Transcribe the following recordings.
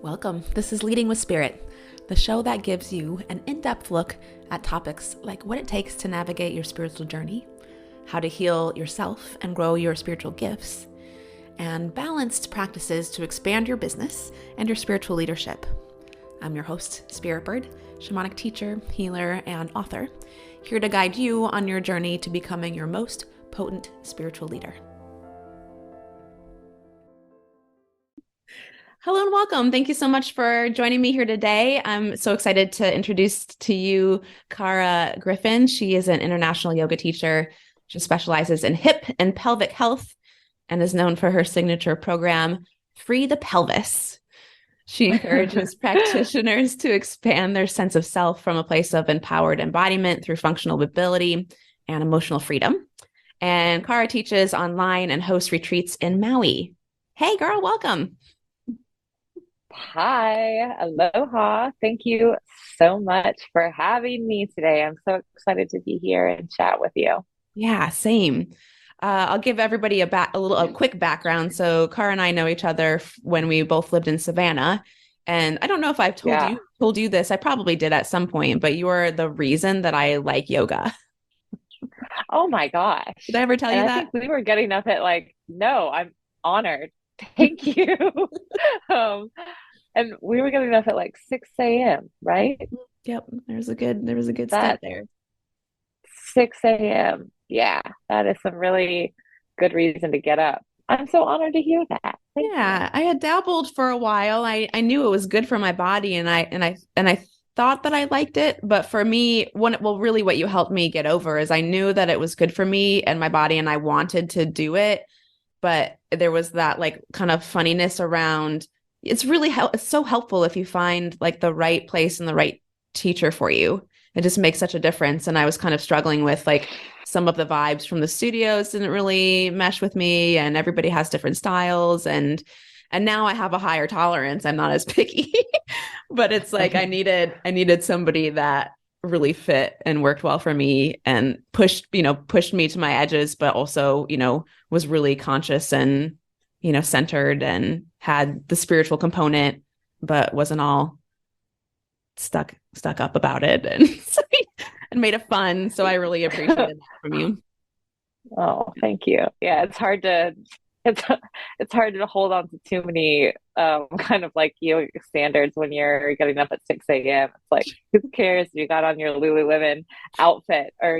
Welcome. This is Leading with Spirit, the show that gives you an in-depth look at topics like what it takes to navigate your spiritual journey, how to heal yourself and grow your spiritual gifts, and balanced practices to expand your business and your spiritual leadership. I'm your host, Spirit Bird, shamanic teacher, healer, and author, here to guide you on your journey to becoming your most potent spiritual leader. Hello and welcome. Thank you so much for joining me here today. I'm so excited to introduce to you Cara Griffin. She is an international yoga teacher. She specializes in hip and pelvic health and is known for her signature program, Free the Pelvis. She encourages practitioners to expand their sense of self from a place of empowered embodiment through functional ability and emotional freedom. And Cara teaches online and hosts retreats in Maui. Hey, girl, welcome. Hi, aloha. Thank you so much for having me today. I'm so excited to be here and chat with you. Yeah, same. I'll give everybody a quick background. So Cara and I know each other when we both lived in Savannah. And I don't know if I've Yeah. told you this. I probably did at some point, but you are the reason that I like yoga. Oh my gosh. Did I ever tell And you I that? think we were getting up at no, I'm honored. Thank you. Um, and we were getting up at 6 a.m., right? Yep, there was a good stint That there. 6 a.m. Yeah, that is some really good reason to get up. I'm so honored to hear that. Thank you. Yeah, I had dabbled for a while. I knew it was good for my body and I thought that I liked it, but for me, really what you helped me get over is I knew that it was good for me and my body and I wanted to do it, but there was that kind of funniness around it's so helpful if you find the right place and the right teacher for you. It just makes such a difference. And I was kind of struggling with some of the vibes from the studios didn't really mesh with me, and everybody has different styles, and now I have a higher tolerance. I'm not as picky. But it's I needed somebody that really fit and worked well for me and pushed me to my edges, but also, was really conscious and, centered and had the spiritual component, but wasn't all stuck up about it and made it fun. So I really appreciated that from you. Oh, thank you. Yeah, it's it's hard to hold on to too many kind of yoga standards when you're getting up at 6 a.m. It's who cares if you got on your Lululemon outfit or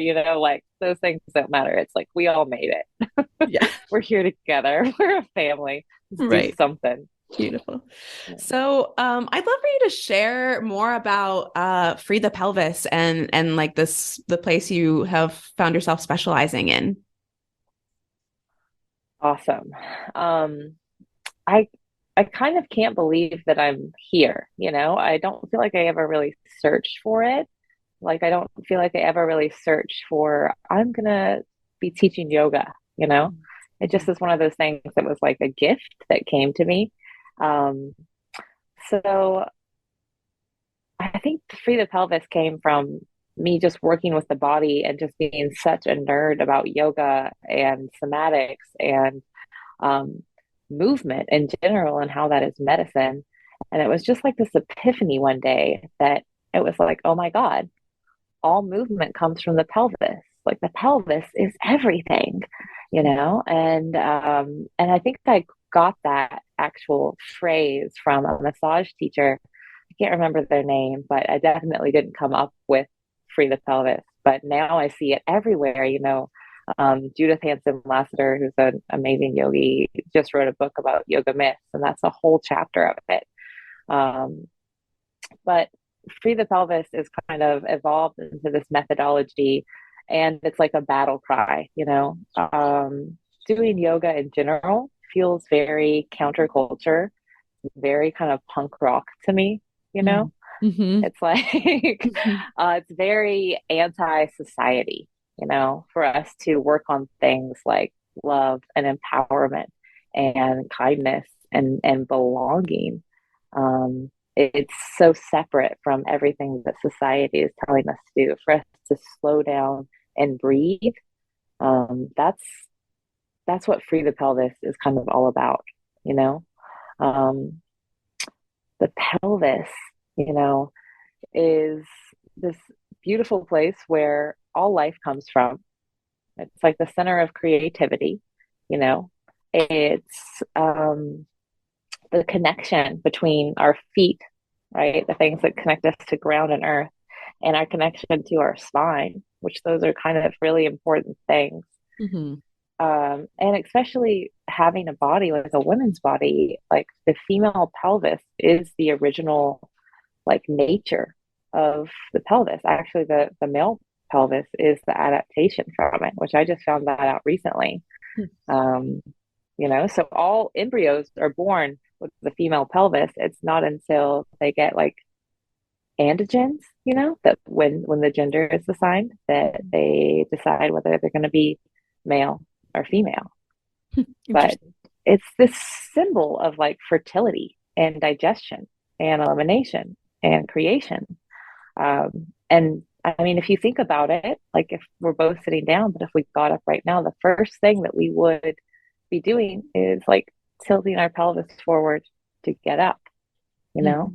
those things don't matter. It's we all made it. Yeah. We're here together. We're a family. Let's do Right. something. Beautiful. Yeah. So, I'd love for you to share more about Free the Pelvis and the place you have found yourself specializing in. Awesome. Um, I I kind of can't believe that I'm here, you know? I don't feel like I ever really searched for it. I don't feel like I ever really searched for I'm gonna be teaching yoga, you know? It just is one of those things that was like a gift that came to me. Um, so I think Free the Pelvis came from me just working with the body and just being such a nerd about yoga and somatics and um, movement in general and how that is medicine. And it was just like this epiphany one day that it was like, oh my God, all movement comes from the pelvis. Like the pelvis is everything, you know? And I think I got that actual phrase from a massage teacher. I can't remember their name, but I definitely didn't come up with Free the Pelvis. But now I see it everywhere, you know. Judith Hanson Lassiter, who's an amazing yogi, just wrote a book about yoga myths, and that's a whole chapter of it. Um, but Free the Pelvis is kind of evolved into this methodology, and it's like a battle cry, you know. Doing yoga in general feels very counterculture, very kind of punk rock to me, you know. Mm-hmm. It's Mm-hmm. it's very anti-society, you know, for us to work on things like love and empowerment and kindness and belonging. It's so separate from everything that society is telling us to do. For us to slow down and breathe, um, that's that's what Free the Pelvis is kind of all about, you know. Um, the pelvis, you know, is this beautiful place where all life comes from. It's like the center of creativity, you know. It's the connection between our feet, right? The things that connect us to ground and earth, and our connection to our spine, which those are kind of really important things. Mm-hmm. And especially having a body like a woman's body, like the female pelvis is the original like nature of the pelvis. Actually, the male pelvis is the adaptation from it, which I just found that out recently. Um, you know, so all embryos are born with the female pelvis. It's not until they get like androgens, you know, that when the gender is assigned, that they decide whether they're going to be male or female. But Interesting. it's this symbol of like fertility and digestion and elimination and creation. And I mean, if you think about it, like if we're both sitting down, but if we got up right now, the first thing that we would be doing is like tilting our pelvis forward to get up, you know?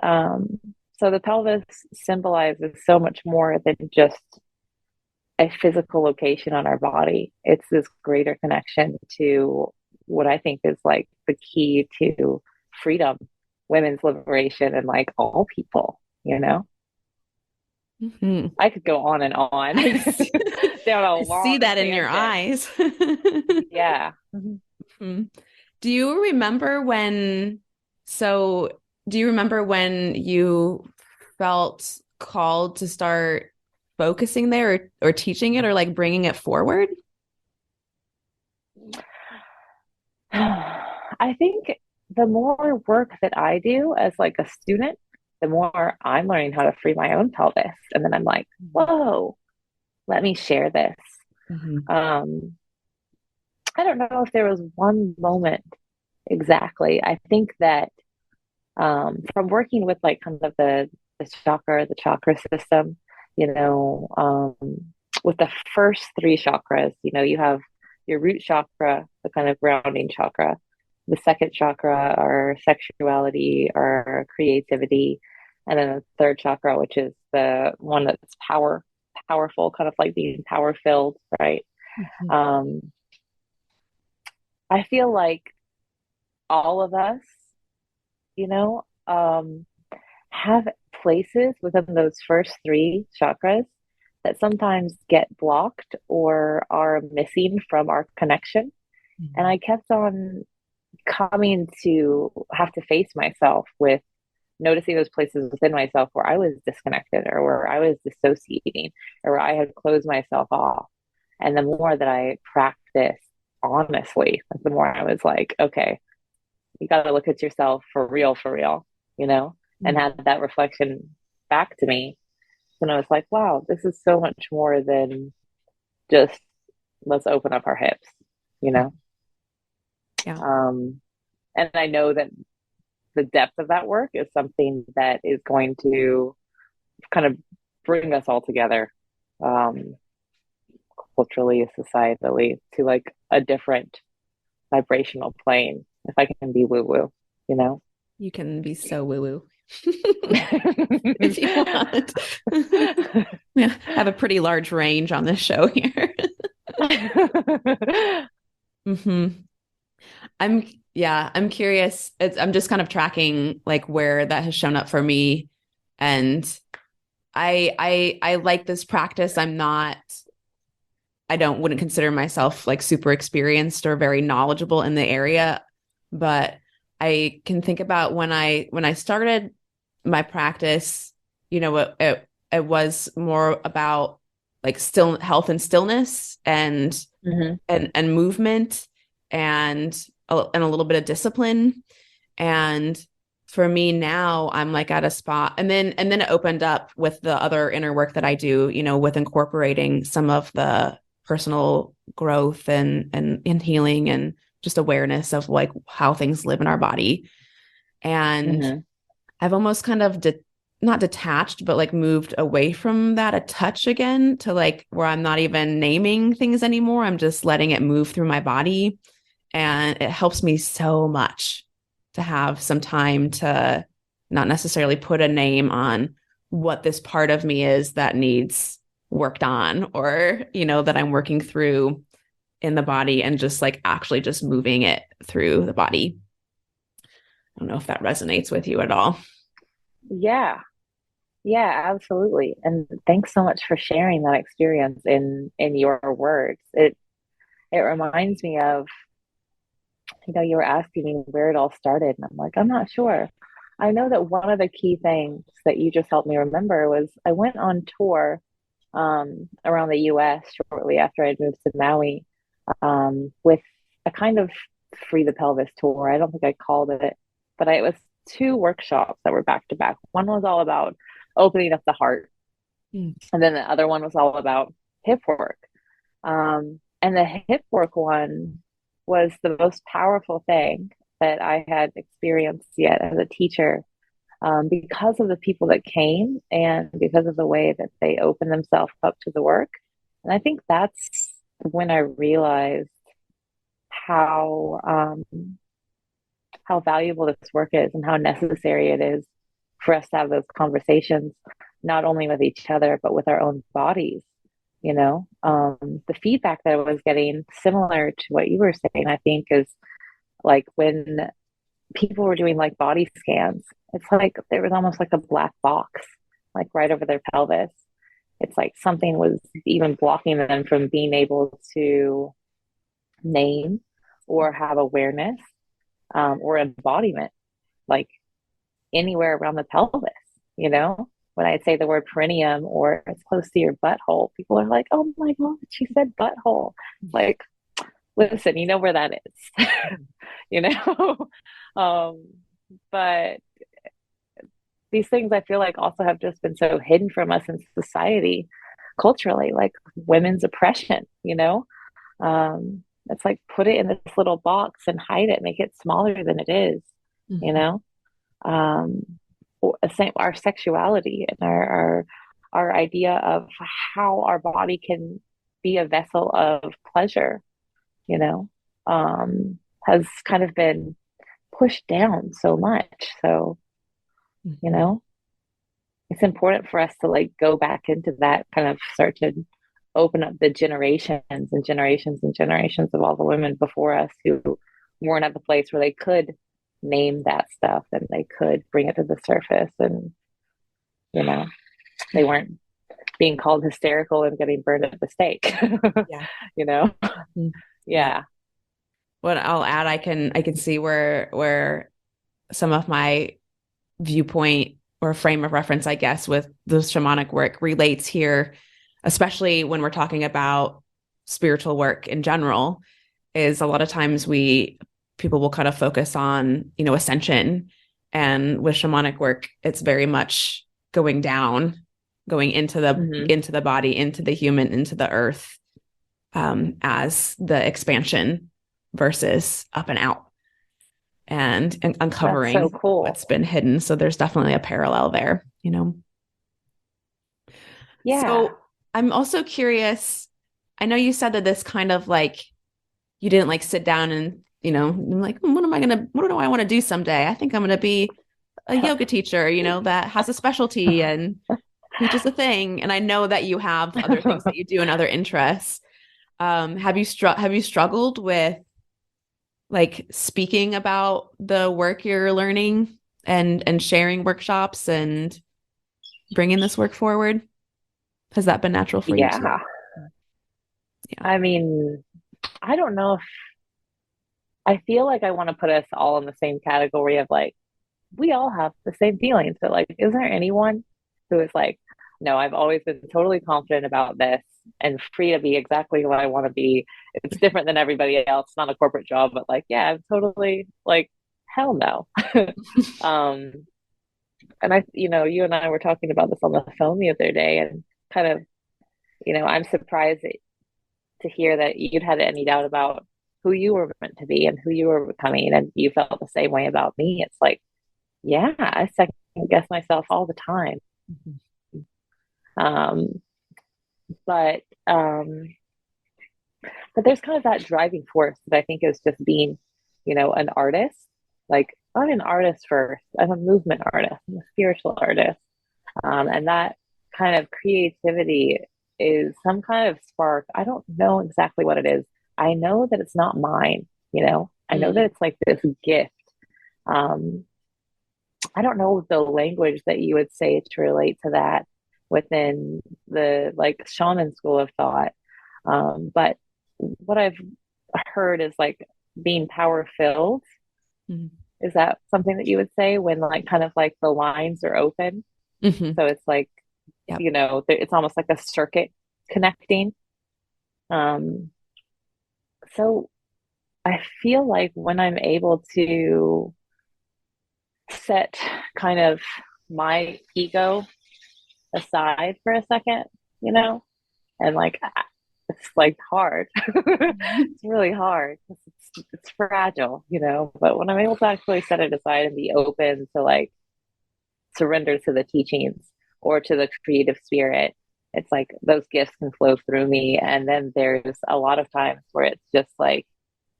Mm-hmm. So the pelvis symbolizes so much more than just a physical location on our body. It's this greater connection to what I think is like the key to freedom, women's liberation, and like all people, you know? Mm-hmm. I could go on and on I see, down a I see long that in your tangent. eyes. Yeah. Mhm. Do you remember when, so do you remember when you felt called to start focusing there or teaching it or like bringing it forward? I think the more work that I do as like a student, the more I'm learning how to free my own pelvis. And then I'm like, whoa, let me share this. Mm-hmm. Um, I don't know if there was one moment exactly. I think that from working with like kind of the chakra system, you know, with the first three chakras, you know, you have your root chakra, the kind of grounding chakra, the second chakra, our sexuality, our creativity, and then the third chakra, which is the one that's powerful, kind of like being power filled, right? Mm-hmm. Um, I feel like all of us, you know, have places within those first three chakras that sometimes get blocked or are missing from our connection. And I kept on coming to have to face myself with noticing those places within myself where I was disconnected or where I was dissociating or where I had closed myself off. And the more that I practiced honestly, the more I was like, okay, you got to look at yourself for real, you know, and Mm-hmm. had that reflection back to me. And I was like, wow, this is so much more than just let's open up our hips, you know? Yeah. Um, and I know that the depth of that work is something that is going to kind of bring us all together, um, culturally, societally, to like a different vibrational plane, if I can be woo woo, you know? You can be so woo-woo if you want. Yeah, have a pretty large range on this show here. hmm I'm curious. I'm just kind of tracking like where that has shown up for me. And I like this practice. Wouldn't consider myself like super experienced or very knowledgeable in the area, but I can think about when I started my practice, you know, it was more about like still health and stillness hmm and movement and a little bit of discipline. And for me now, I'm like at a spot, and then it opened up with the other inner work that I do, you know, with incorporating some of the personal growth and healing and just awareness of like how things live in our body. And hmm I've almost kind of not detached, but like moved away from that a touch again to like where I'm not even naming things anymore. I'm just letting it move through my body. And it helps me so much to have some time to not necessarily put a name on what this part of me is that needs worked on, or, that I'm working through in the body, and just like actually just moving it through the body. I don't know if that resonates with you at all. Yeah. Yeah, absolutely. And thanks so much for sharing that experience in your words. It reminds me of, you were asking me where it all started, and I'm like, I'm not sure. I know that one of the key things that you just helped me remember was I went on tour around the US shortly after I'd moved to Maui, with a kind of free the pelvis tour. I don't think I called it, but it was two workshops that were back to back. One was all about opening up the heart, Mm. and then the other one was all about hip work. And the hip work one was the most powerful thing that I had experienced yet as a teacher, because of the people that came and because of the way that they opened themselves up to the work. And I think that's when I realized how valuable this work is and how necessary it is for us to have those conversations, not only with each other, but with our own bodies. The feedback that I was getting, similar to what you were saying, I think, is like when people were doing like body scans, it's like there was almost like a black box, like right over their pelvis. It's like something was even blocking them from being able to name or have awareness, or embodiment, like anywhere around the pelvis, you know? When I say the word perineum or it's close to your butthole, people are like, oh my God, she said butthole. Like, listen, you know where that is, you know? Um, but these things I feel like also have just been so hidden from us in society, culturally, like women's oppression, it's like put it in this little box and hide it, make it smaller than it is, you know? Um, our sexuality and our idea of how our body can be a vessel of pleasure, you know, has kind of been pushed down so much. So, it's important for us to like go back into that, kind of start to open up the generations and generations and generations of all the women before us who weren't at the place where they could name that stuff and they could bring it to the surface, and they weren't being called hysterical and getting burned at the stake. Yeah. Yeah. What I'll add, I can see where some of my viewpoint or frame of reference, I guess, with the shamanic work relates here, especially when we're talking about spiritual work in general, is a lot of times people will kind of focus on, ascension. And with shamanic work, it's very much going down, going into the body, into the human, into the earth, as the expansion versus up and out, and uncovering That's so cool. what's been hidden. So there's definitely a parallel there, Yeah. So I'm also curious. I know you said that this kind of like, you didn't like sit down and, like, what do I want to do someday? I think I'm going to be a yoga teacher, that has a specialty and teaches a thing. And I know that you have other things that you do and other interests. Have you struggled with like speaking about the work you're learning and sharing workshops and bringing this work forward? Has that been natural for you too? Yeah. I mean, I don't know if I feel like I want to put us all in the same category of like, we all have the same feelings. So like, is there anyone who is like, no, I've always been totally confident about this and free to be exactly who I want to be. It's different than everybody else, not a corporate job, but like, yeah, I'm totally like, hell no. And you and I were talking about this on the phone the other day, and kind of, I'm surprised to hear that you'd had any doubt about who you were meant to be and who you were becoming, and you felt the same way about me. It's like, yeah, I second guess myself all the time. Um, but there's kind of that driving force that I think is just being, an artist, like I'm an artist first. I'm a movement artist. I'm a spiritual artist. And that kind of creativity is some kind of spark. I don't know exactly what it is. I know that it's not mine, I know that Mm. it's like this gift. Um, I don't know the language that you would say to relate to that within the like shaman school of thought. But what I've heard is like being power filled. Mm. Is that something that you would say when like kind of like the lines are open? Hmm. So it's like, Yep. it's almost like a circuit connecting. Um, so I feel like when I'm able to set kind of my ego aside for a second, you know, and like it's like hard. It's really hard. It's fragile, but when I'm able to actually set it aside and be open to like surrender to the teachings or to the creative spirit, it's like those gifts can flow through me. And then there's a lot of times where it's just like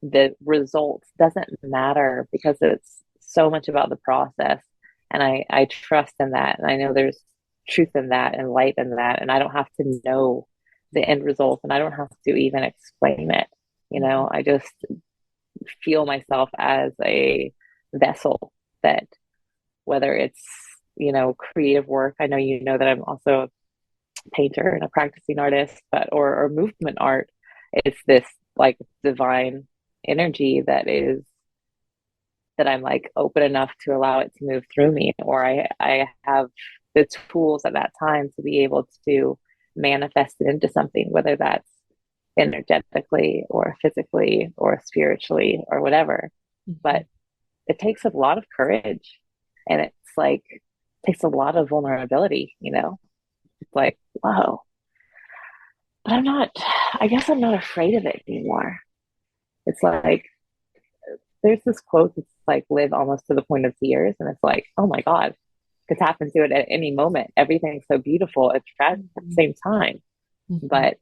the results doesn't matter because it's so much about the process. And I trust in that. And I know there's truth in that and light in that. And I don't have to know the end result and I don't have to even explain it. Mhm. I just feel myself as a vessel that whether it's, creative work. I know that I'm also a painter and a practicing artist, but or movement art. It's this like divine energy that I'm like open enough to allow it to move through me, or I have the tools at that time to be able to manifest it into something, whether that's energetically or physically or spiritually or whatever. Mhm. But it takes a lot of courage, and it's like it takes a lot of vulnerability. It's like, whoa. But I guess I'm not afraid of it anymore. It's like there's this quote that's like live almost to the point of tears, and it's like, oh my God, could happen to it at any moment. Everything's so beautiful, it's tragic at the Mhm. same time. Mhm. But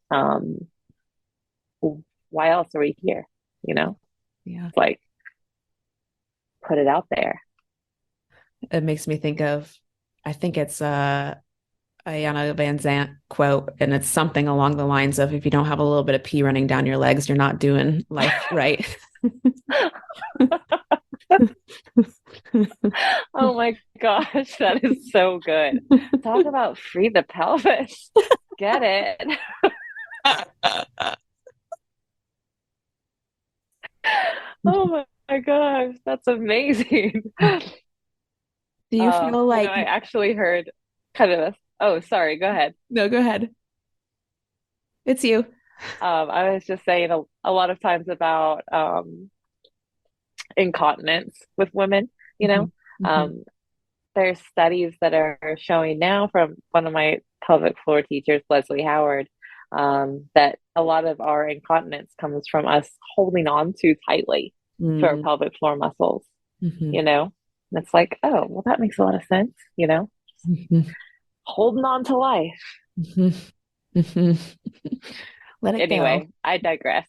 why else are we here? Yeah. It's like put it out there. It makes me think of, I think it's a Ayana Van Zant quote, and it's something along the lines of, if you don't have a little bit of pee running down your legs, you're not doing life right. Oh my gosh, that is so good. Talk about free the pelvis. Get it? Oh my gosh, that's amazing. Do you feel like, I actually heard kind of oh, sorry, go ahead. no, go ahead. It's you. I was just saying a lot of times about incontinence with women, you Mhm. know. Mhm. Um, there's studies that are showing now from one of my pelvic floor teachers, Leslie Howard, that a lot of our incontinence comes from us holding on too tightly to our Mm. pelvic floor muscles, you Mhm. know? And it's like, oh, well, that makes a lot of sense. Mhm. Holding on to life. Mhm. Mhm. Let it go. Anyway, I digress.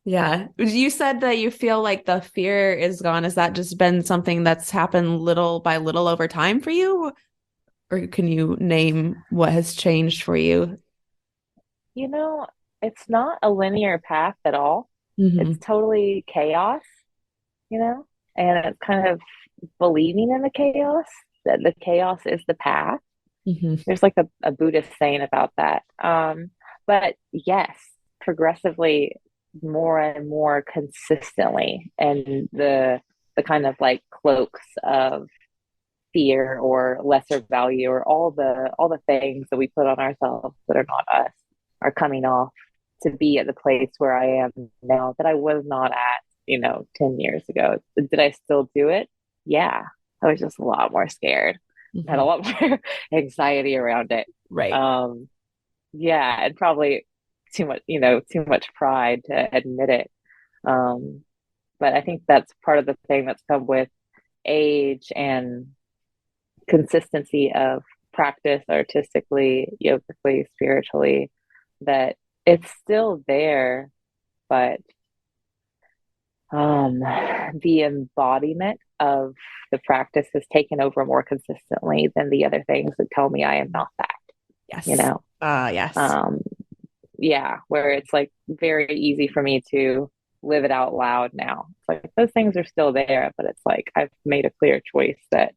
Yeah. You said that you feel like the fear is gone. Has that just been something that's happened little by little over time for you? Or can you name what has changed for you? You know, it's not a linear path at all. It's Hmm. totally chaos, you know, and it's kind of believing in the chaos, that the chaos is the path. Hmm. There's like a Buddhist saying about that. But yes, progressively more and more consistently, and the kind of like cloaks of fear or lesser value or all the things that we put on ourselves that are not us are coming off to be at the place where I am now that I was not at, 10 years ago. Did I still do it? Yeah. I was just a lot more scared. I had a Hmm. lot more anxiety around it. Right. Um, yeah, and probably too much pride to admit it. Um, but I think that's part of the thing that's come with age and consistency of practice artistically, yogically, spiritually, that it's still there, but um, the embodiment of the practice has taken over more consistently than the other things that tell me I am not that, you Yes. know? Yes. Um, yeah, where it's like very easy for me to live it out loud now. It's like those things are still there, but it's like I've made a clear choice that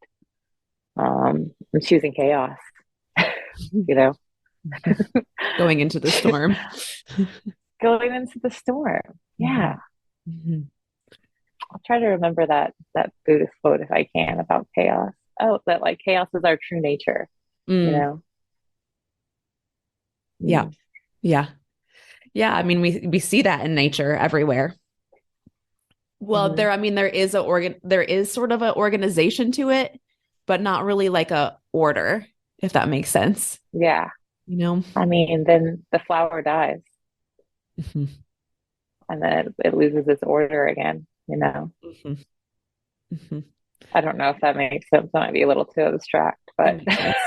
I'm choosing chaos, you know, Going into the storm. going into the storm. Yeah. Mhm. Mhm. I'll try to remember that Buddhist quote if I can about chaos. Oh, that like chaos is our true nature, you Mm. know? Yeah. Mm. Yeah. Yeah. I mean, we see that in nature everywhere. Well, Hmm. I mean, there is sort of an organization to it, but not really like a order, if that makes sense, Yeah. you know? I mean, then the flower dies Mhm. and then it loses its order again, you know? Mhm. Mhm. I don't know if that makes sense. That might be a little too abstract, It but makes sense.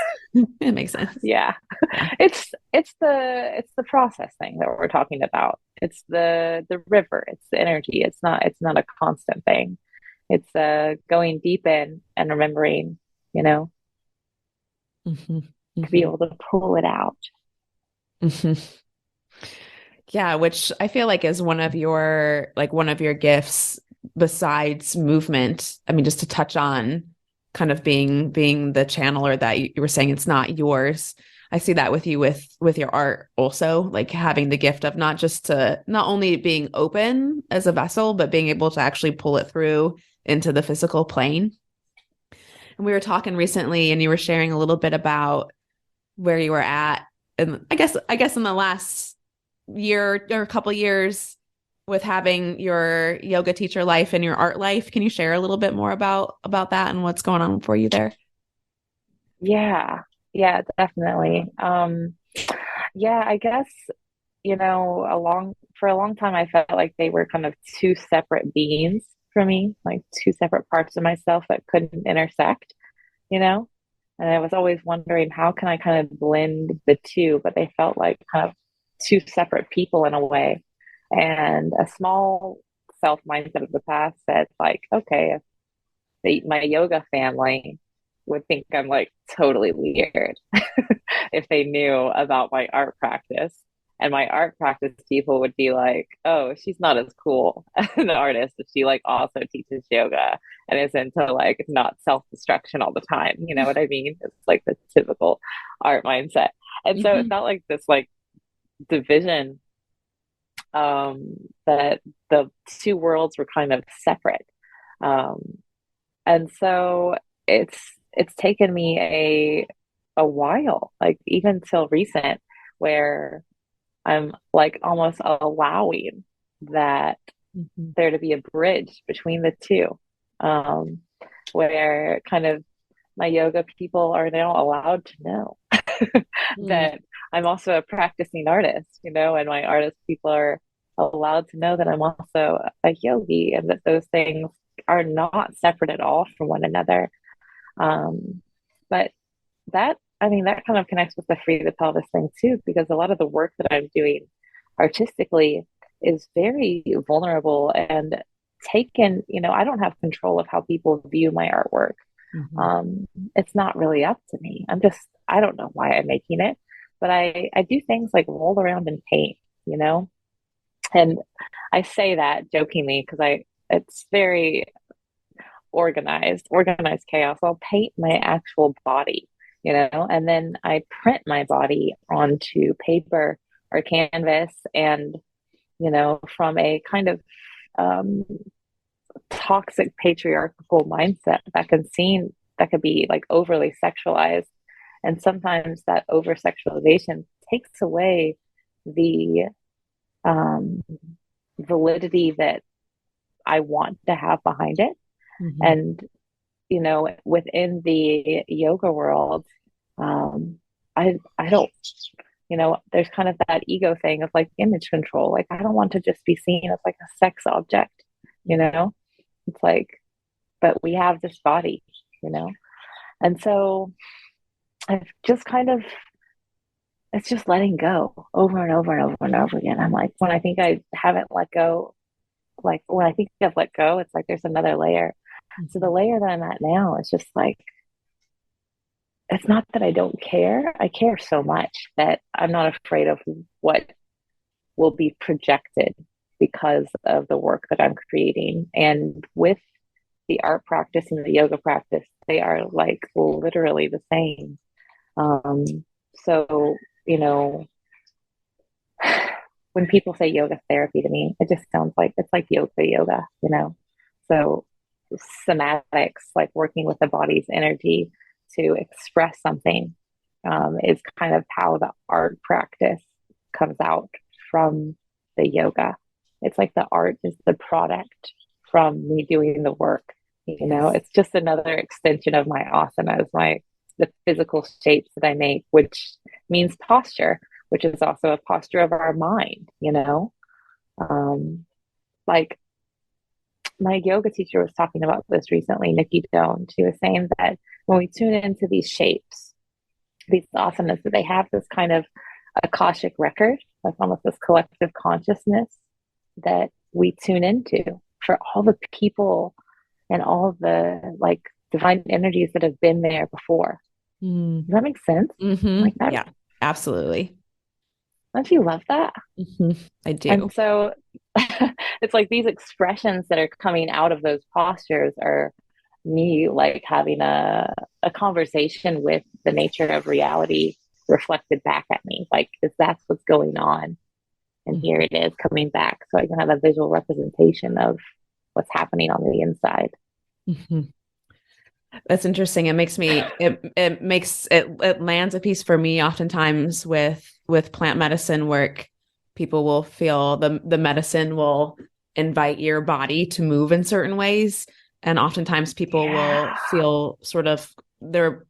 It makes sense. yeah. Yeah. It's the process thing that we're talking about. It's the river, it's the energy. It's not a constant thing. It's going deep in and remembering, you know, Mhm. to be Mhm. able to pull it out. Mhm. Yeah, which I feel like is one of your gifts besides movement. I mean, just to touch on kind of being the channeler that you were saying it's not yours. I see that with you with your art also, like having the gift of not only being open as a vessel, but being able to actually pull it through into the physical plane. And we were talking recently and you were sharing a little bit about where you were at and I guess in the last year or a couple years with having your yoga teacher life and your art life. Can you share a little bit more about that and what's going on for you there? Yeah. Yeah, definitely. Yeah, I guess, for a long time I felt like they were kind of two separate beings for me, like two separate parts of myself that couldn't intersect, you know? And I was always wondering how can I kind of blend the two, but they felt like kind of two separate people in a way. And a small self mindset of the past said like, okay, if my yoga family would think I'm like totally weird if they knew about my art practice. And my art practice people would be like, oh, she's not as cool as an artist if she like also teaches yoga and is into like not self-destruction all the time. You know what I mean? It's like the typical art mindset. And so it Mhm. felt like this like division that the two worlds were kind of separate. Um, and so it's taken me a while, like even till recent, where I'm like almost allowing that Mhm. there to be a bridge between the two, um, where kind of my yoga people are now allowed to know Mm. that I'm also a practicing artist, and my artist people are allowed to know that I'm also a yogi and that those things are not separate at all from one another. But I mean, that kind of connects with the free the pelvis thing too, because a lot of the work that I'm doing artistically is very vulnerable and I don't have control of how people view my artwork. Mhm. Um, it's not really up to me. I don't know why I'm making it, but I do things like roll around in paint, you know? And I say that jokingly because it's very organized chaos. I'll paint my actual body, and then I print my body onto paper or canvas and, from a kind of um, toxic patriarchal mindset that could be like overly sexualized. And sometimes that over sexualization takes away the um, validity that I want to have behind it. Mhm. And within the yoga world, I don't, there's kind of that ego thing of like image control. Like I don't want to just be seen as like a sex object, you know? It's like, but we have this body, you know? And so I've just kind of, it's just letting go over and over and over and over again. I'm like, when I think I haven't let go like when I think of let go, it's like there's another layer. So the layer that I'm at now is just like, it's not that I don't care. I care so much that I'm not afraid of what will be projected because of the work that I'm creating. And with the art practice and the yoga practice, they are like literally the same. Um, so, you know, when people say yoga therapy to me, it just sounds like it's like yoga, you know? So, somatics, like working with the body's energy to express something, is kind of how the art practice comes out from the yoga. It's like the art is the product from me doing the work. You know, Yes. it's just another extension of my asanas, the physical shapes that I make, which means posture, which is also a posture of our mind, you know? Um, like my yoga teacher was talking about this recently, Nikki Doan. She was saying that when we tune into these shapes, these asanas, that they have this kind of akashic record, like almost this collective consciousness that we tune into for all the people and all the like divine energies that have been there before. Mm. Does that make sense? Like that? Yeah, absolutely. Don't you love that? I do. And so it's like these expressions that are coming out of those postures are me like having a conversation with the nature of reality reflected back at me. Like, is that's what's going on? And here it is coming back. So I can have a visual representation of what's happening on the inside. Mm-hmm. That's interesting. It lands a piece for me oftentimes with plant medicine work. People will feel the medicine will invite your body to move in certain ways. And oftentimes people will feel sort of they're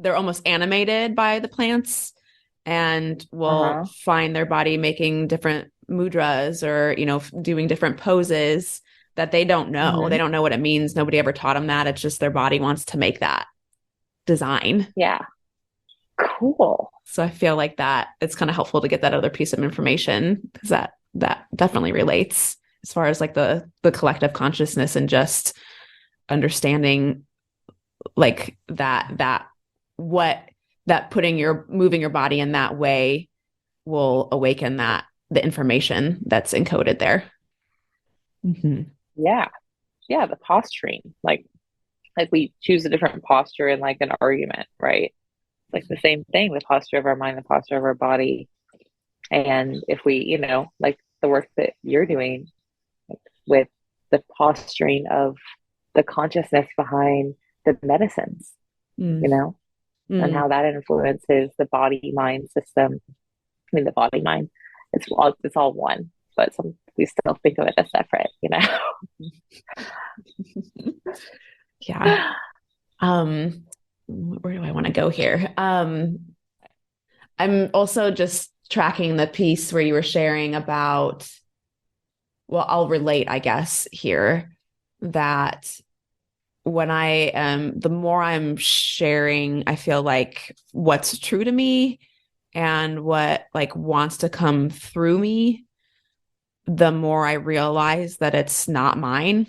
almost animated by the plants and will find their body making different mudras or, you know, doing different poses that they don't know. They don't know what it means. Nobody ever taught them that. It's just their body wants to make that design. Yeah. Cool. So I feel like that it's kind of helpful to get that other piece of information because that definitely relates as far as like the collective consciousness and just understanding like that moving your body in that way will awaken the information that's encoded there. Mm-hmm. Yeah. Yeah. The posturing, like we choose a different posture in like an argument, right? Like the same thing, the posture of our mind, the posture of our body. And if we, you know, like the work that you're doing with the posturing of the consciousness behind the medicines, you know, and how that influences the body mind system. I mean, the body mind, it's all one, but we still think of it as separate, you know? Yeah. Where do I want to go here? I'm also just tracking the piece where you were sharing about, well, I'll relate, I guess, here that when I am, the more I'm sharing, I feel like what's true to me and what like wants to come through me, the more I realize that it's not mine.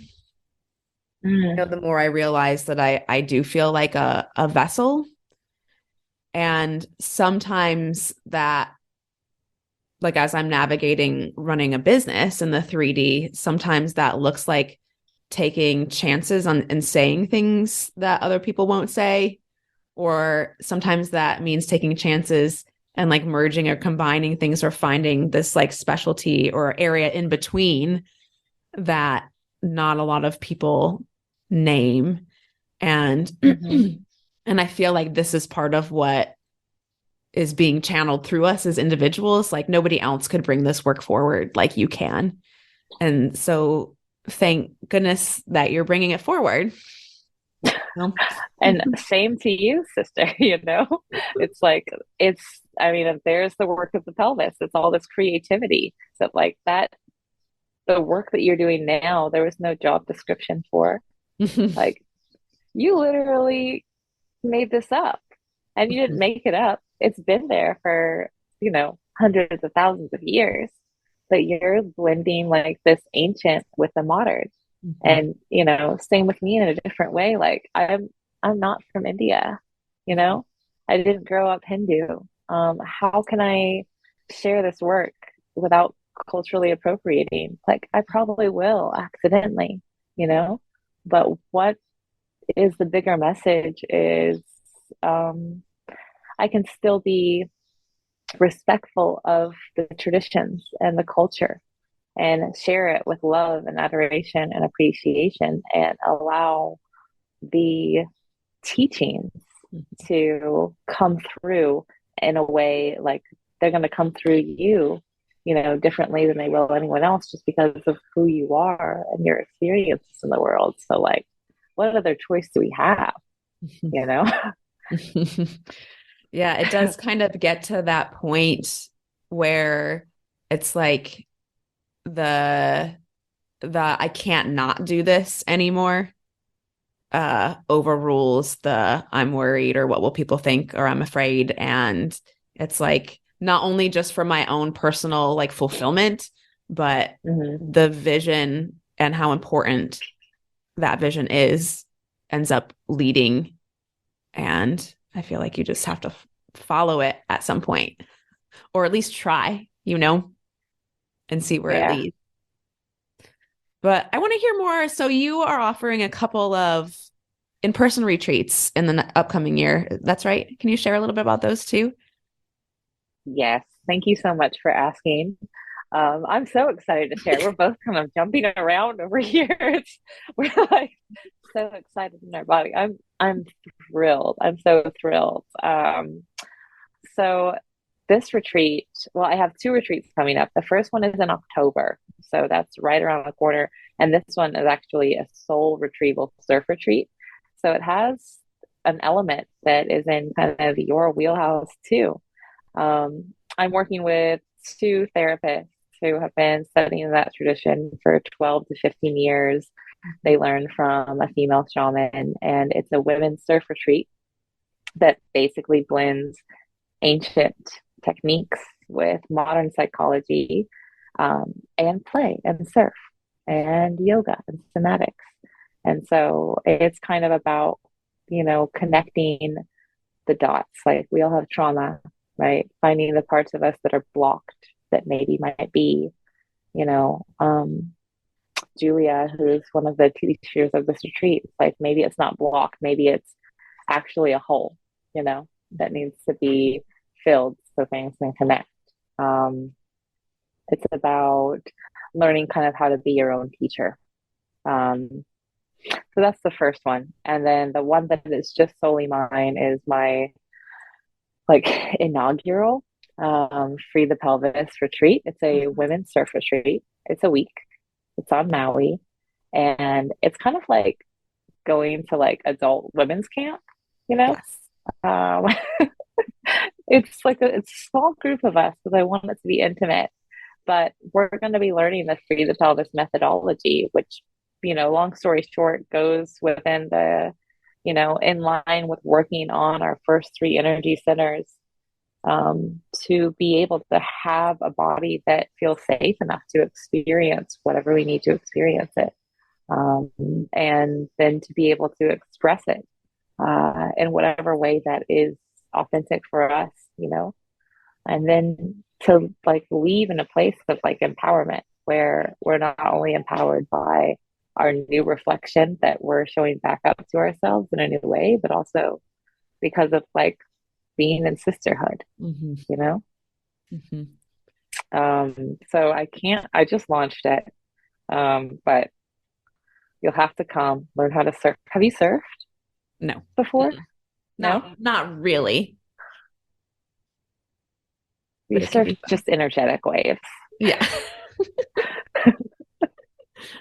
You know, the more I realize that I do feel like a vessel. And sometimes that, like as I'm navigating running a business in the 3D, sometimes that looks like taking chances on and saying things that other people won't say. Or sometimes that means taking chances and like merging or combining things or finding this like specialty or area in between that not a lot of people name. And and I feel like this is part of what is being channeled through us as individuals. Like nobody else could bring this work forward like you can. And so thank goodness that you're bringing it forward. And same to you, sister, you know? It's like, I mean, there's the work of the pelvis. It's all this creativity that like that, the work that you're doing now, there was no job description for. Like you literally made this up and you didn't make it up. It's been there for, you know, hundreds of thousands of years. but you're blending like this ancient with the modern. Mhm. And, you know, same with me in a different way. Like I'm not from India, you know, I didn't grow up Hindu. How can I share this work without culturally appropriating? Like I probably will accidentally, you know, but what is the bigger message is um, I can still be respectful of the traditions and the culture and share it with love and adoration and appreciation and allow the teachings to come through in a way like they're going to come through you, you know, differently than they will anyone else just because of who you are and your experiences in the world. So, like, what other choice do we have, you know? Yeah, it does kind of get to that point where it's like the I can't not do this anymore overrules the I'm worried or what will people think or I'm afraid. And it's like not only just for my own personal like fulfillment, but Mm-hmm. the vision and how important that vision is ends up leading. And I feel like you just have to follow it at some point, or at least try, you know, and see where it Yeah. leads. But I want to hear more. So you are offering a couple of in-person retreats in the upcoming year. That's right. Can you share a little bit about those too? Yes. Thank you so much for asking. I'm so excited to share. We're both kind of jumping around over here. We're like so excited in our body. I'm thrilled. I'm so thrilled. So this retreat, well, I have two retreats coming up. The first one is in October, so that's right around the corner. And this one is actually a soul retrieval surf retreat. So it has an element that is in kind of your wheelhouse too. I'm working with two therapists who have been studying that tradition for 12 to 15 years. They learned from a female shaman, and it's a women's surf retreat that basically blends ancient techniques with modern psychology, and play and surf and yoga and somatics. And so it's kind of about, you know, connecting the dots. Like we all have trauma, right? Finding the parts of us that are blocked that maybe might be, you know, Julia, who's one of the teachers of this retreat, like maybe it's not blocked, maybe it's actually a hole, you know, that needs to be filled so things can connect. Um, it's about learning kind of how to be your own teacher. So that's the first one. And then the one that is just solely mine is my like inaugural Free the Pelvis retreat. It's a women's surf retreat. It's a week. It's on Maui. And it's kind of like going to like adult women's camp, you know? Yes. Um, it's a small group of us because I want it to be intimate, but we're going to be learning the Free the Pelvis methodology, which, you know, long story short, goes within the, you know, in line with working on our first three energy centers, to be able to have a body that feels safe enough to experience whatever we need to experience it, and then to be able to express it in whatever way that is authentic for us, you know, and then to like leave in a place of like empowerment where we're not only empowered by our new reflection that we're showing back up to ourselves in a new way, but also because of like being in sisterhood, Mm-hmm. you know? Mm-hmm. So I just launched it. But you'll have to come learn how to surf. Have you surfed No. before? Mm-mm. No? Not really, We but it can be surf fun. just energetic waves. Yeah.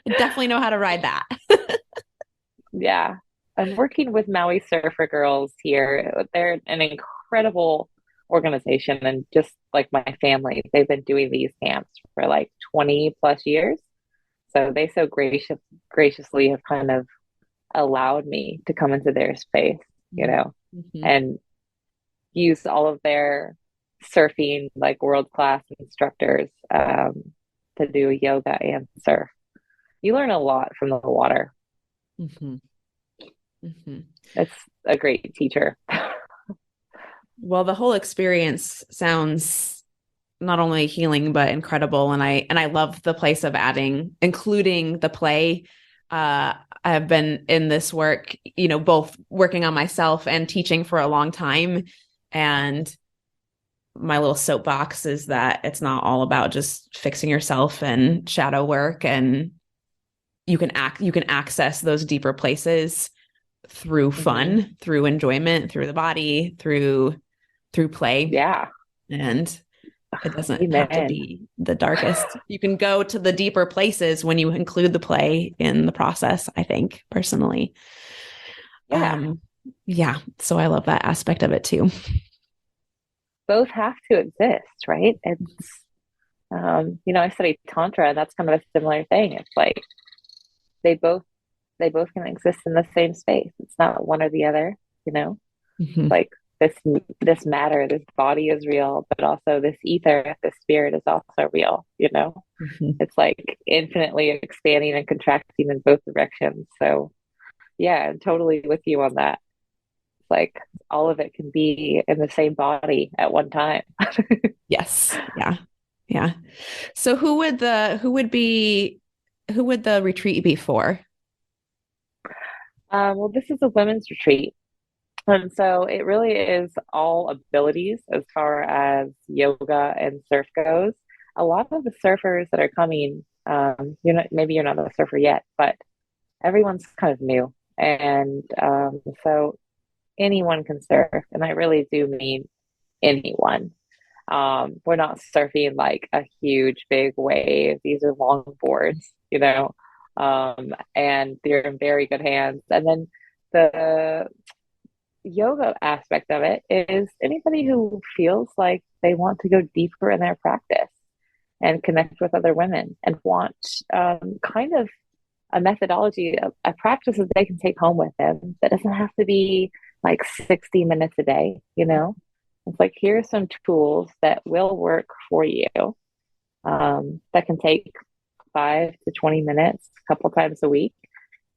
I definitely know how to ride that. Yeah. I'm working with Maui Surfer Girls here. They're an incredible organization, and just like my family, they've been doing these camps for like 20 plus years. So they so graciously have kind of allowed me to come into their space, you know, Mm-hmm. and use all of their surfing like world class instructors, to do yoga and surf. You learn a lot from the water. Hmm. Hmm. It's a great teacher. Well, the whole experience sounds not only healing but incredible, and I love the place of including the play. I have been in this work, both working on myself and teaching for a long time, and my little soapbox is that it's not all about just fixing yourself and shadow work, and you can access those deeper places through Hmm. fun, through enjoyment, through the body, through play. Yeah. And it doesn't have to Amen. be the darkest. You can go to the deeper places when you include the play in the process, I think, personally. Yeah. Yeah. So I love that aspect of it too. Both have to exist, right? It's, I study Tantra, and that's kind of a similar thing. It's like they both they both can exist in the same space. It's not one or the other, you know? Mhm. Like this this matter, this body is real, but also this ether, this spirit is also real, you know? Mhm. It's like infinitely expanding and contracting in both directions. So yeah, I'm totally with you on that. It's like all of it can be in the same body at one time. Yes. Yeah. Yeah. So who would the retreat be for? Well, this is a women's retreat. And so it really is all abilities as far as yoga and surf goes. A lot of the surfers that are coming, maybe you're not a surfer yet, but everyone's kind of new. And so anyone can surf. And I really do mean anyone. We're not surfing like a huge big wave. These are long boards, and they're in very good hands. And then the yoga aspect of it is anybody who feels like they want to go deeper in their practice and connect with other women and want kind of a methodology, a practice that they can take home with them that doesn't have to be like 60 minutes a day, you know? It's like, here are some tools that will work for you that can take 5 to 20 minutes a couple times a week.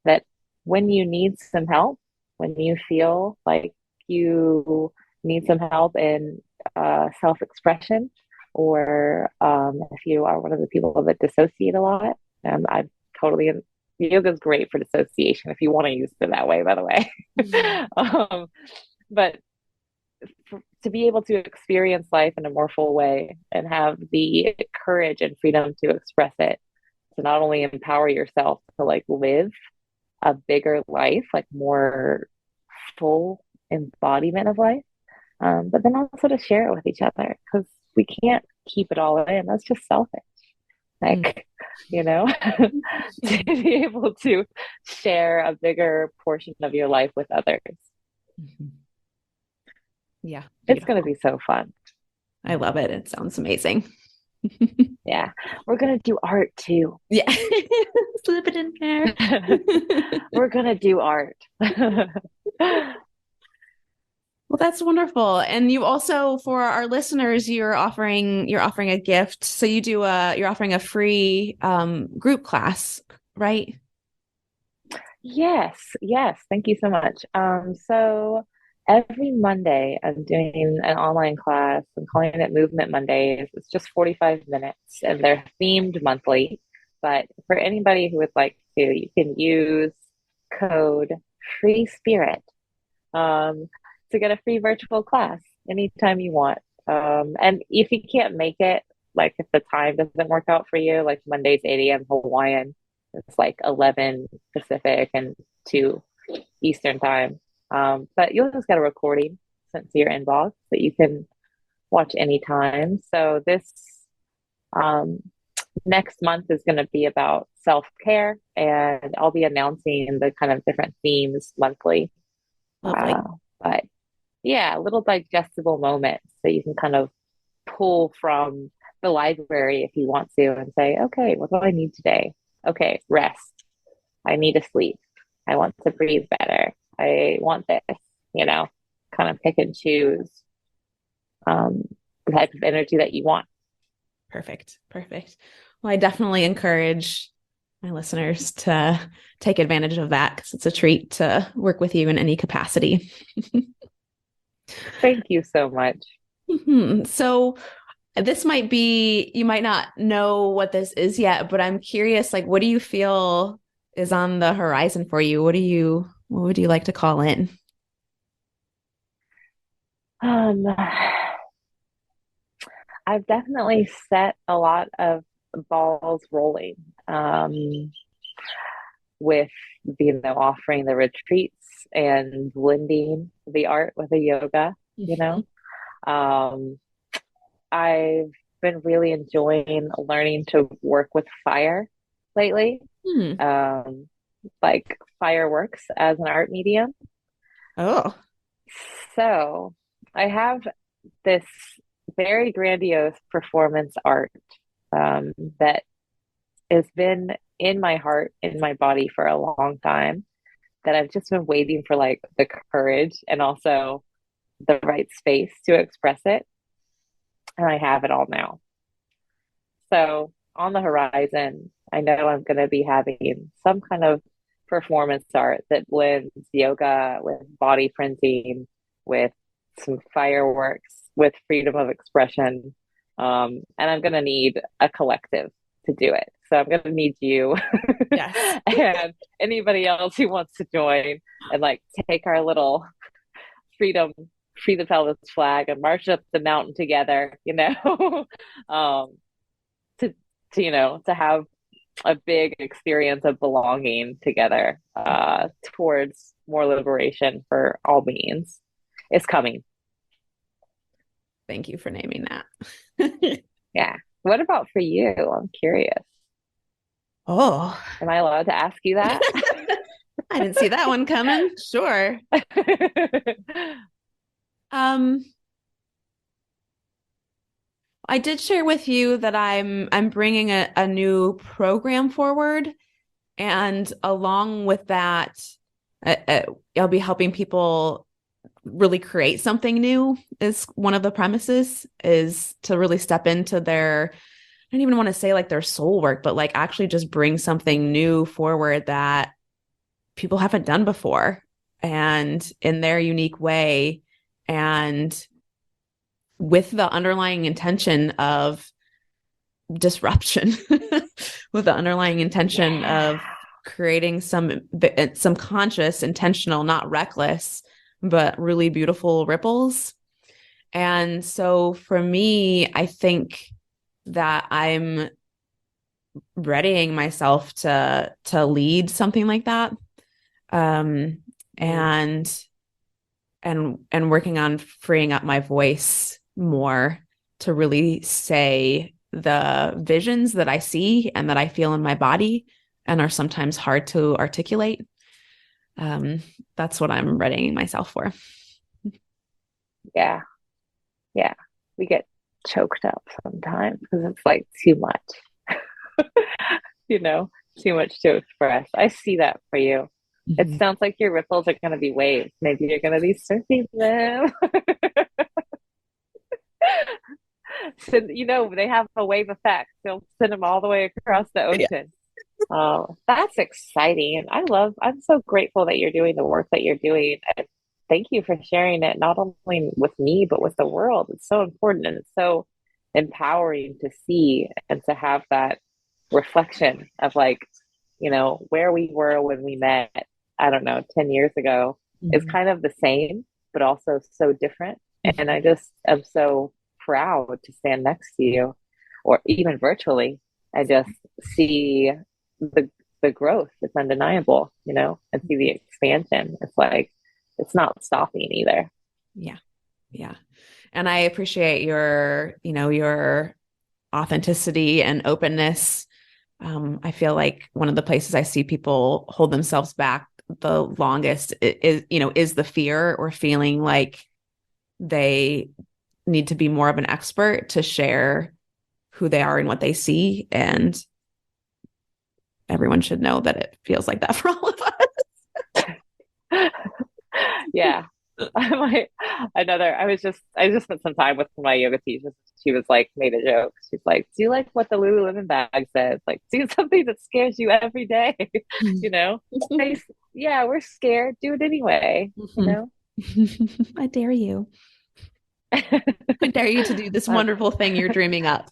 That when you need some help, when you feel like you need some help in self expression, or if you are one of the people that dissociate a lot, I totally, yoga is great for dissociation if you want to use it that way, by the way. But to be able to experience life in a more full way and have the courage and freedom to express it, to not only empower yourself to like live a bigger life, like more full embodiment of life, but then also to share it with each other because we can't keep it all in. That's just selfish. Mm. Like, to be able to share a bigger portion of your life with others. Mhm. Yeah, It's going to beautiful. be so fun. I love it. It sounds amazing. Yeah. We're going to do art too. Yeah. Slip it in there. We're going to do art. Well, that's wonderful. And you also, for our listeners, you're offering a gift. So you're offering a free group class, right? Yes, yes. Thank you so much. So every Monday, I'm doing an online class. I'm calling it Movement Mondays. It's just 45 minutes and they're themed monthly. But for anybody who would like to, you can use code Free Spirit to get a free virtual class anytime you want. And if you can't make it, like if the time doesn't work out for you, like Monday's 8 a.m. Hawaiian, it's like 11 Pacific and 2 Eastern time. But you'll just get a recording sent to your inbox that you can watch anytime. So this um, next month is going to be about self-care, and I'll be announcing the kind of different themes monthly. Lovely. But yeah, little digestible moments that you can kind of pull from the library if you want to and say, okay, what do I need today? Okay, rest. I need to sleep. I want to breathe better. I want this, kind of pick and choose um, the type of energy that you want. Perfect. Perfect. Well, I definitely encourage my listeners to take advantage of that because it's a treat to work with you in any capacity. Thank you so much. So this might be, you might not know what this is yet, but I'm curious, like, what do you feel is on the horizon for you? What would you like to call in? Um, I've definitely set a lot of balls rolling with, offering the retreats and blending the art with the yoga, you know. Um, I've been really enjoying learning to work with fire lately, Hmm. um, like fireworks as an art medium. Oh, So I have this very grandiose performance art that has been in my heart, in my body for a long time, that I've just been waiting for like the courage and also the right space to express it. And I have it all now. So on the horizon, I know I'm going to be having some kind of performance art that blends yoga with body printing, with some fireworks, with freedom of expression. And I'm going to need a collective to do it. So I'm going to need you yes. and anybody else who wants to join and like take our little freedom, free the pelvis flag and march up the mountain together, um, to, to have a big experience of belonging together towards more liberation for all beings is coming. Thank you for naming that. Yeah. What about for you? I'm curious. Oh, Am I allowed to ask you that? I didn't see that one coming. Sure. Um, I did share with you that I'm bringing a new program forward, and along with that, I'll be helping people really create something new. Is one of the premises is to really step into their, I don't even want to say like their soul work, but like actually just bring something new forward that people haven't done before and in their unique way, and with the underlying intention of disruption, with the underlying intention Yeah. of creating some conscious, intentional, not reckless, but really beautiful ripples. And so for me, I think that I'm readying myself to lead something like that. Um, Mm. and and working on freeing up my voice more to really say the visions that I see and that I feel in my body and are sometimes hard to articulate. Um, that's what I'm readying myself for. Yeah. Yeah. We get choked up sometimes because it's like too much, you know, too much to express. I see that for you. It Mhm. sounds like your ripples are going to be waves. Maybe you're going to be surfing them. So, they have a wave effect. They'll send them all the way across the Yeah. ocean. Oh, that's exciting. I'm so grateful that you're doing the work that you're doing. And thank you for sharing it, not only with me, but with the world. It's so important and it's so empowering to see and to have that reflection of like, where we were when we met, I don't know, 10 years ago is Mhm. kind of the same, but also so different. And I Mhm. just am so proud to stand next to you or even virtually. I just see the the growth. It's undeniable, and see the expansion. It's like it's not stopping either. Yeah. Yeah. And I appreciate your authenticity and openness. I feel like one of the places I see people hold themselves back the longest is the fear or feeling like they need to be more of an expert to share who they are and what they see. And everyone should know that it feels like that for all of Yeah. us. I might I just spent some time with my yoga teacher. She was like, made a joke. She's like, do you like what the Lululemon bag says? Like, do something that scares you every day. You know, I, yeah, we're scared. Do it anyway. You know, I dare you. I dare you to do this uh, wonderful thing you're dreaming up.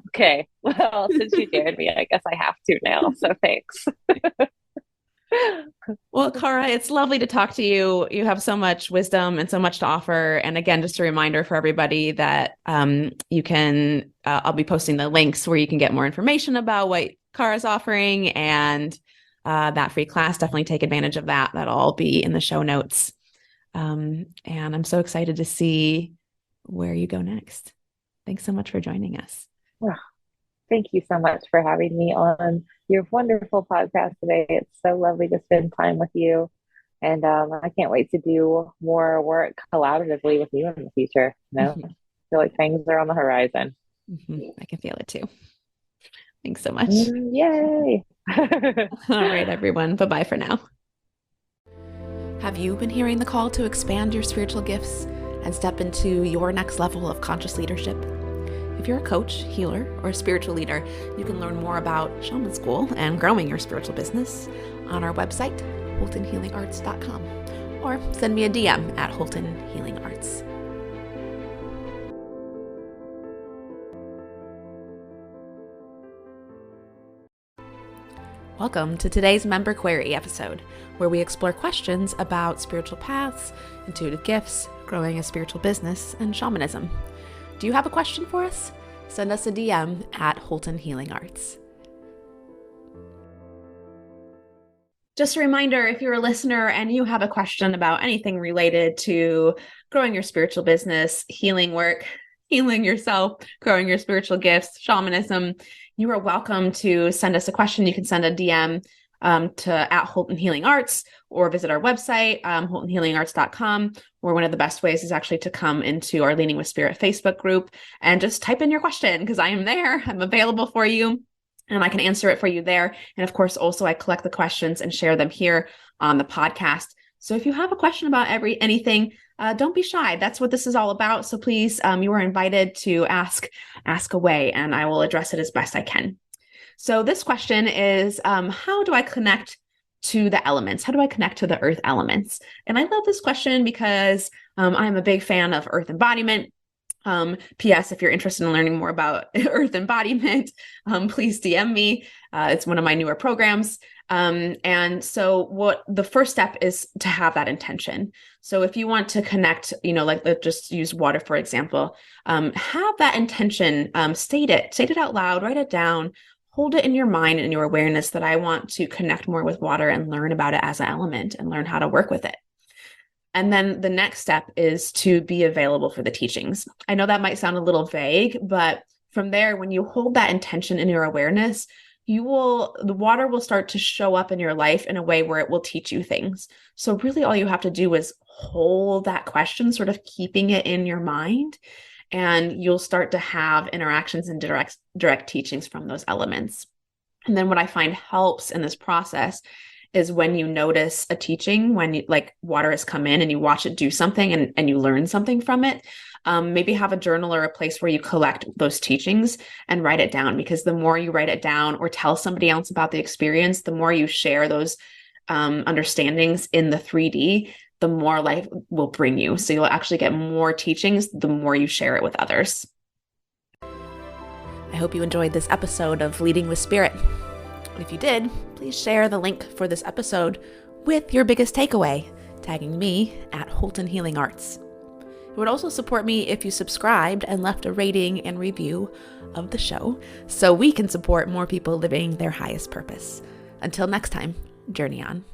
okay. Well, since you dared me, I guess I have to now. So thanks. Well, Cara, it's lovely to talk to you. You have so much wisdom and so much to offer. And again, just a reminder for everybody that you can, I'll be posting the links where you can get more information about what Cara's offering and that free class. Definitely take advantage of that. That'll all be in the show notes. And I'm so excited to see where you go next. Thanks so much for joining us. Well, thank you so much for having me on your wonderful podcast today. It's so lovely to spend time with you. And I can't wait to do more work collaboratively with you in the future. You know, I feel like things are on the horizon. I can feel it too. Thanks so much. Yay. All right, everyone. Bye-bye for now. Have you been hearing the call to expand your spiritual gifts and step into your next level of conscious leadership? If you're a coach, healer, or a spiritual leader, you can learn more about Shaman School and growing your spiritual business on our website, holtonhealingarts.com, or send me a DM at Holton Healing Arts. Welcome to today's Member Query episode, where we explore questions about spiritual paths, intuitive gifts, growing a spiritual business, and shamanism. Do you have a question for us? Send us a DM at Holton Healing Arts. Just a reminder, if you're a listener and you have a question about anything related to growing your spiritual business, healing work, healing yourself, growing your spiritual gifts, shamanism, you are welcome to send us a question. You can send a DM to at Holton Healing Arts or visit our website, holtonhealingarts.com, or one of the best ways is actually to come into our Leaning with Spirit Facebook group and just type in your question because I am there. I'm available for you and I can answer it for you there. And of course, also I collect the questions and share them here on the podcast. So if you have a question about anything, don't be shy. That's what this is all about. So please, you are invited to ask away and I will address it as best I can. So this question is, how do I connect to the elements? How do I connect to the earth elements? And I love this question because I'm a big fan of earth embodiment. P.S. If you're interested in learning more about earth embodiment, please DM me. It's one of my newer programs. And so what the first step is to have that intention. So if you want to connect, like let's just use water, for example, have that intention, state it out loud, write it down, hold it in your mind and your awareness that I want to connect more with water and learn about it as an element and learn how to work with it. And then the next step is to be available for the teachings. I know that might sound a little vague, but from there, when you hold that intention in your awareness, the water will start to show up in your life in a way where it will teach you things. So really all you have to do is hold that question, sort of keeping it in your mind, and you'll start to have interactions and direct teachings from those elements. And then what I find helps in this process is when you notice a teaching, when like water has come in and you watch it do something and you learn something from it, maybe have a journal or a place where you collect those teachings and write it down, because the more you write it down or tell somebody else about the experience, the more you share those understandings in the 3D, the more life will bring you. So you'll actually get more teachings the more you share it with others. I hope you enjoyed this episode of Leading with Spirit. If you did, please share the link for this episode with your biggest takeaway, tagging me at Holton Healing Arts. It would also support me if you subscribed and left a rating and review of the show so we can support more people living their highest purpose. Until next time, journey on.